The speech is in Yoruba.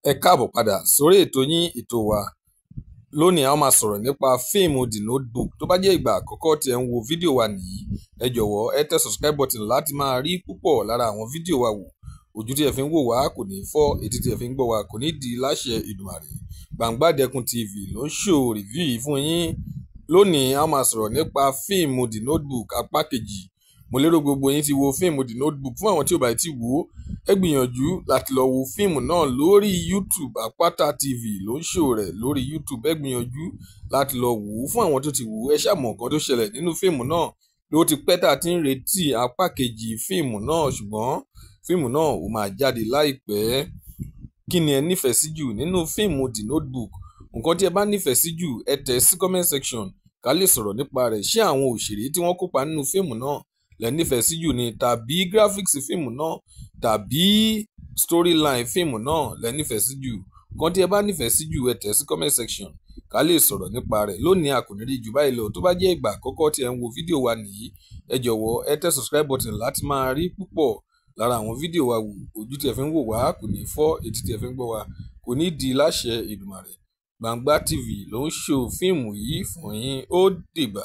Ẹ káàbọ̀ padà sórí ètò yín ètò wa. Lónìí a máa sọ̀rọ̀ nípa fíìmù The Notebook. Tó bá jẹ́ ìgbà àkọ́kọ́ tí ẹ ń wo fídíò wa nìyí, ẹ jọ̀wọ́ ẹ tẹ subscribe button láti máa rí púpọ̀ lára àwọn fídíò wa wò. Ojú tí ẹ fi ń wò wá kò ní fọ́, etí tí ẹ fi ń gbọ́ wa kò ní di láṣẹ Èdùmàrè. Gbangbadẹkun TV ló ń show review yìí fún yín. Lónìí a máa sọ̀rọ̀ nípa fíìmù The Notebook apá kejì. Mo lérò gbogbo yín ti wo fíìmù The Notebook. Fún àwọn tí ò bá ti wò ó, ẹ gbìyànjú láti lọ wo fíìmù náà lórí YouTube. Àpáta TV ló ń show rẹ̀ lórí YouTube. Ẹ gbìyànjú láti lọ wò ó. Fún àwọn tó ti wò ó, ẹ ṣá mọ̀ nǹkan tó ṣẹlẹ̀ nínú fíìmù náà. Ló ti pẹ́ tá a ti ń retí apá kejì fíìmù náà, ṣùgbọ́n fíìmù náà ò máa jáde láìpẹ́. Kí ni ẹ nífẹ̀ẹ́ sí jù nínú fíìmù The Notebook? Nǹkan tí ẹ bá nífẹ̀ẹ́ sí jù, ẹ tẹ̀ sí comment section ká lè sọ̀rọ̀ nípa rẹ̀. Ṣé àwọn òṣèré tí wọ́n kópa nínú fíìmù náà lẹ nífẹ̀ẹ́ sí jù ni, tàbí graphics fíìmù náà, tàbí storyline fíìmù náà lẹ nífẹ̀ẹ́ sí jù? Nǹkan tí ẹ bá nífẹ̀ẹ́ sí jù, ẹ tẹ̀ sí comment section ká lè sọ̀rọ̀ nípa rẹ̀. Lónìí a kò ní rí jù báyìí lọ. Tó bá jẹ́ ìgbà àkọ́kọ́ tí ẹ ń wo fídíò wa nìyí, ẹ jọ̀wọ́ ẹ tẹ subscribe button láti máa rí púpọ̀ lára àwọn fídíò wa wò. Ojú tí ẹ fi ń wò wá kò ní fọ́, etí tí ẹ fi ń gbọ́ wa kò ní di láṣẹ Èdùmàrè. Gbangba TV ló ń show fíìmù yìí fún yín. Ó dìgbà.